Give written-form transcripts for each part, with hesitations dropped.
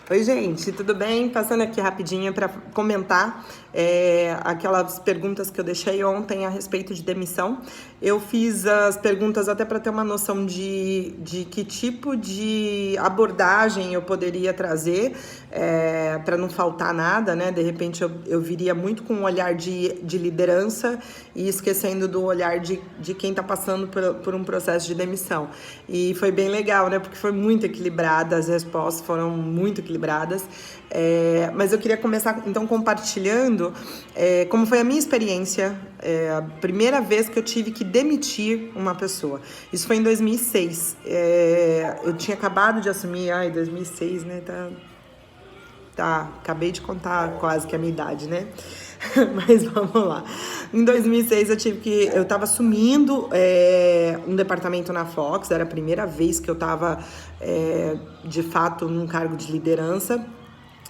Oi, gente, tudo bem? Passando aqui rapidinho para comentar aquelas perguntas que eu deixei ontem a respeito de demissão. Eu fiz as perguntas até para ter uma noção de que tipo de abordagem eu poderia trazer para não faltar nada, né? De repente eu viria muito com um olhar de liderança e esquecendo do olhar de quem está passando por um processo de demissão. E foi bem legal, né? Porque foi muito equilibrada, as respostas foram muito equilibradas. Mas eu queria começar então compartilhando como foi a minha experiência, a primeira vez que eu tive que demitir uma pessoa. Isso foi em 2006. Eu tinha acabado de assumir, 2006, né? Tá, acabei de contar quase que a minha idade, né? Mas vamos lá. Em 2006 eu tava assumindo um departamento na Fox, era a primeira vez que eu tava de fato num cargo de liderança.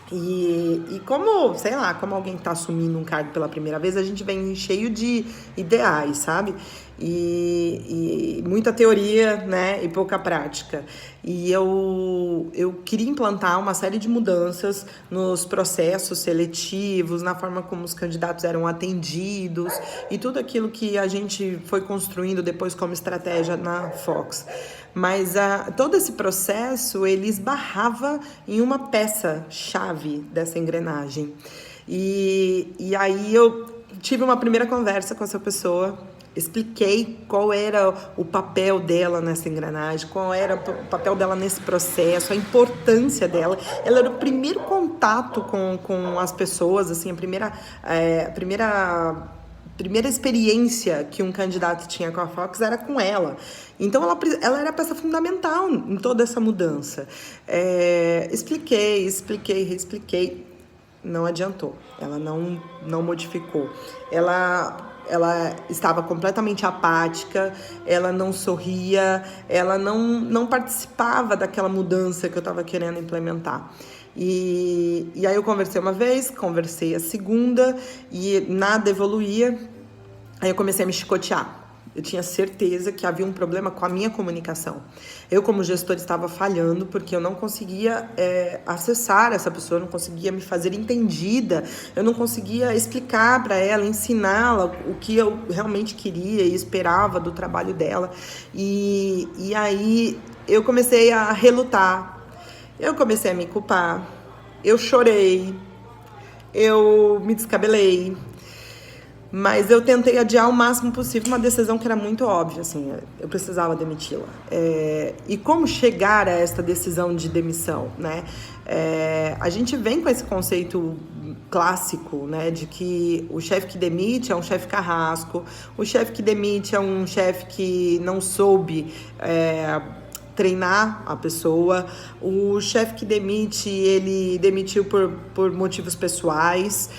E como, sei lá, como alguém tá assumindo um cargo pela primeira vez, a gente vem cheio de ideais, sabe? E muita teoria, né? E pouca prática. E eu queria implantar uma série de mudanças nos processos seletivos, na forma como os candidatos eram atendidos e tudo aquilo que a gente foi construindo depois como estratégia na Fox. Mas todo esse processo, ele esbarrava em uma peça-chave dessa engrenagem. E aí eu tive uma primeira conversa com essa pessoa, expliquei qual era o papel dela nessa engrenagem, qual era o papel dela nesse processo, a importância dela. Ela era o primeiro contato com as pessoas, assim, a primeira experiência que um candidato tinha com a Fox era com ela. Então, ela era a peça fundamental em toda essa mudança. Expliquei, reexpliquei. Não adiantou. Ela não modificou. Ela estava completamente apática, ela não sorria, ela não participava daquela mudança que eu estava querendo implementar. E aí eu conversei uma vez, conversei a segunda e nada evoluía. Aí eu comecei a me chicotear. Eu tinha certeza que havia um problema com a minha comunicação. Eu, como gestor, estava falhando porque eu não conseguia acessar essa pessoa, eu não conseguia me fazer entendida, eu não conseguia explicar para ela, ensiná-la o que eu realmente queria e esperava do trabalho dela. E aí eu comecei a relutar, eu comecei a me culpar, eu chorei, eu me descabelei. Mas eu tentei adiar o máximo possível uma decisão que era muito óbvia, assim, eu precisava demiti-la. E como chegar a esta decisão de demissão, né? A gente vem com esse conceito clássico, né, de que o chefe que demite é um chefe carrasco, o chefe que demite é um chefe que não soube treinar a pessoa, o chefe que demite, ele demitiu por motivos pessoais,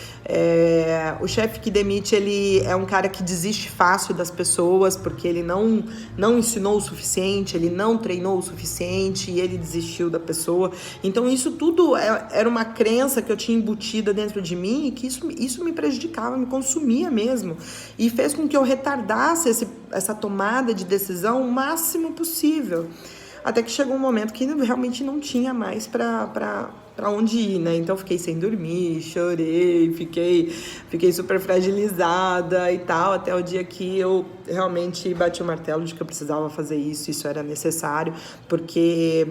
o chefe que demite, ele é um cara que desiste fácil das pessoas, porque ele não ensinou o suficiente, ele não treinou o suficiente e ele desistiu da pessoa. Então isso tudo era uma crença que eu tinha embutida dentro de mim e que isso me prejudicava, me consumia mesmo, e fez com que eu retardasse essa tomada de decisão o máximo possível. Até que chegou um momento que realmente não tinha mais para onde ir, né? Então fiquei sem dormir, chorei, fiquei super fragilizada e tal, até o dia que eu realmente bati o martelo de que eu precisava fazer isso era necessário, porque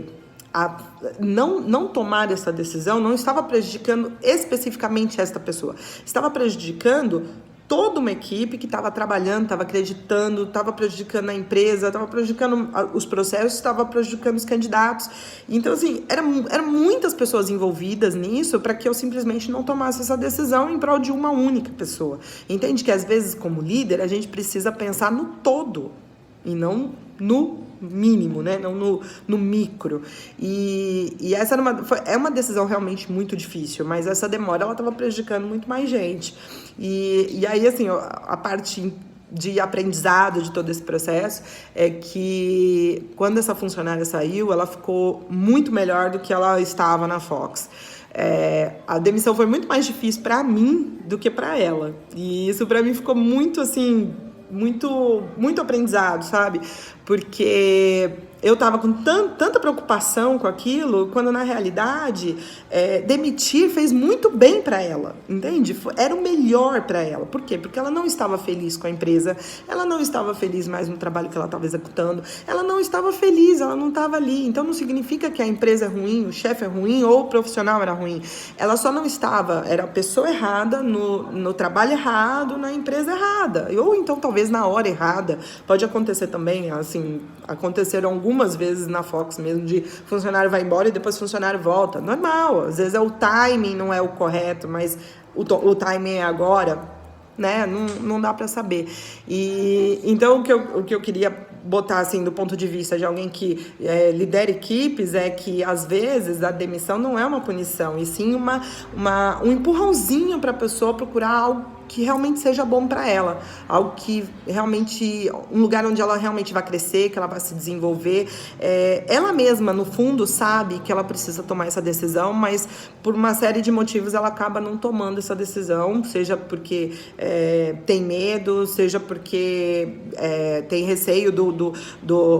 não tomar essa decisão não estava prejudicando especificamente esta pessoa, estava prejudicando toda uma equipe que estava trabalhando, estava acreditando, estava prejudicando a empresa, estava prejudicando os processos, estava prejudicando os candidatos. Então, assim, eram muitas pessoas envolvidas nisso para que eu simplesmente não tomasse essa decisão em prol de uma única pessoa. Entende que, às vezes, como líder, a gente precisa pensar no todo e não no mínimo, né? Não no micro. E essa é uma decisão realmente muito difícil, mas essa demora, ela estava prejudicando muito mais gente. E aí, assim, a parte de aprendizado de todo esse processo é que quando essa funcionária saiu, ela ficou muito melhor do que ela estava na Fox. A demissão foi muito mais difícil para mim do que para ela. E isso para mim ficou muito, assim, muito aprendizado, sabe? Porque eu tava com tanta preocupação com aquilo, quando na realidade demitir fez muito bem para ela, entende? Era o melhor para ela. Por quê? Porque ela não estava feliz com a empresa, ela não estava feliz mais no trabalho que ela estava executando, ela não estava feliz, ela não estava ali. Então não significa que a empresa é ruim, o chefe é ruim ou o profissional era ruim. Ela só não estava, era a pessoa errada, no trabalho errado, na empresa errada. Ou então talvez na hora errada. Pode acontecer também, assim, aconteceram algumas vezes na Fox mesmo, de funcionário vai embora e depois funcionário volta. Normal, às vezes o timing não é o correto, mas o timing é agora, né? Não dá para saber. E então o que eu queria botar assim do ponto de vista de alguém que lidera equipes é que às vezes a demissão não é uma punição, e sim um empurrãozinho para a pessoa procurar algo que realmente seja bom para ela, algo que realmente, um lugar onde ela realmente vai crescer, que ela vai se desenvolver. Ela mesma, no fundo, sabe que ela precisa tomar essa decisão, mas por uma série de motivos ela acaba não tomando essa decisão, seja porque tem medo, seja porque tem receio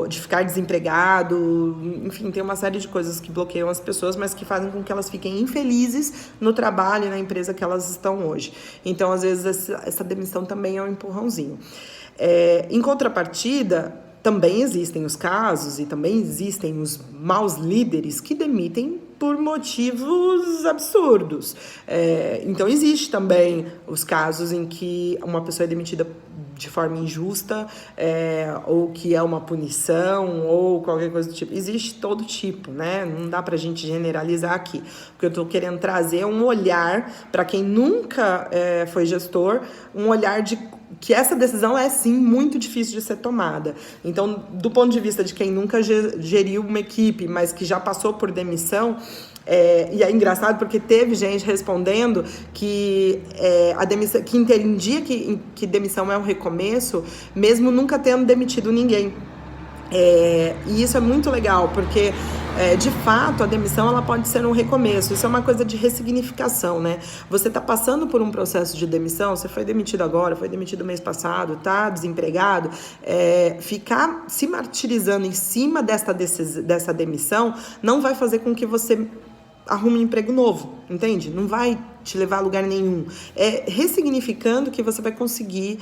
de ficar desempregado, enfim, tem uma série de coisas que bloqueiam as pessoas, mas que fazem com que elas fiquem infelizes no trabalho e na empresa que elas estão hoje. Então, às vezes, essa demissão também é um empurrãozinho. Em contrapartida, também existem os casos e também existem os maus líderes que demitem por motivos absurdos. Então, existe também os casos em que uma pessoa é demitida de forma injusta, ou que é uma punição, ou qualquer coisa do tipo. Existe todo tipo, né? Não dá pra gente generalizar aqui. O que eu tô querendo trazer é um olhar para quem nunca foi gestor, um olhar de que essa decisão é, sim, muito difícil de ser tomada. Então, do ponto de vista de quem nunca geriu uma equipe, mas que já passou por demissão, e é engraçado porque teve gente respondendo que a demissão, que entendia que demissão é um recomeço, mesmo nunca tendo demitido ninguém. E isso é muito legal, porque de fato a demissão ela pode ser um recomeço. Isso é uma coisa de ressignificação, né? Você está passando por um processo de demissão, você foi demitido agora, foi demitido mês passado, tá desempregado, ficar se martirizando em cima dessa demissão não vai fazer com que você arrume um emprego novo, entende? Não vai te levar a lugar nenhum. Ressignificando que você vai conseguir,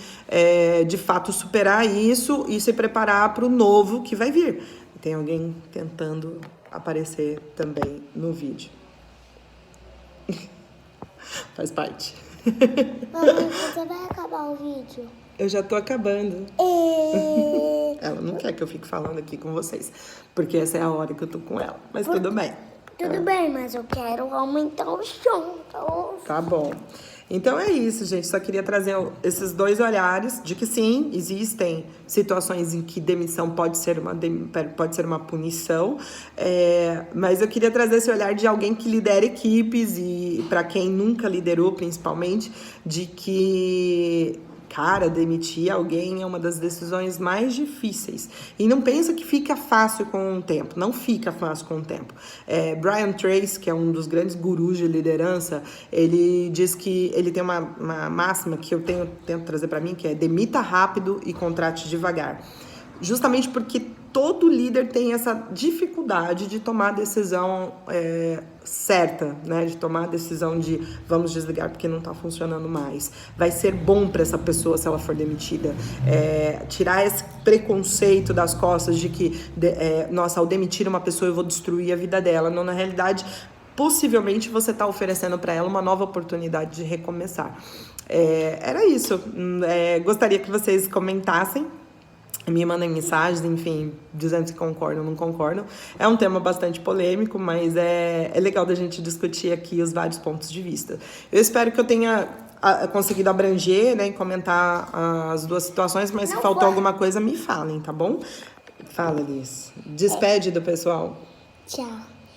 de fato, superar isso e se preparar para o novo que vai vir. Tem alguém tentando aparecer também no vídeo. Faz parte. Mamãe, você vai acabar o vídeo? Eu já tô acabando. Ela não quer que eu fique falando aqui com vocês, porque essa é a hora que eu tô com ela. Mas tudo bem. Tudo bem, mas eu quero aumentar o som. Tá bom. Então é isso, gente. Só queria trazer esses dois olhares de que sim, existem situações em que demissão pode ser uma punição, mas eu queria trazer esse olhar de alguém que lidera equipes e para quem nunca liderou, principalmente, de que cara, demitir alguém é uma das decisões mais difíceis. E não pensa que fica fácil com o tempo. Não fica fácil com o tempo. Brian Tracy, que é um dos grandes gurus de liderança, ele diz que ele tem uma máxima que eu tento trazer para mim, que é demita rápido e contrate devagar. Justamente porque todo líder tem essa dificuldade de tomar a decisão certa, né? De tomar a decisão de vamos desligar porque não está funcionando mais. Vai ser bom para essa pessoa se ela for demitida. Tirar esse preconceito das costas de que, nossa, ao demitir uma pessoa eu vou destruir a vida dela. Não, na realidade, possivelmente você está oferecendo para ela uma nova oportunidade de recomeçar. Era isso. Gostaria que vocês comentassem, me mandem mensagens, enfim, dizendo se concordam ou não concordam. É um tema bastante polêmico, mas é legal da gente discutir aqui os vários pontos de vista. Eu espero que eu tenha conseguido abranger, né, e comentar as duas situações, mas se faltou alguma coisa, me falem, tá bom? Fala, Liz. Despede do pessoal. Tchau.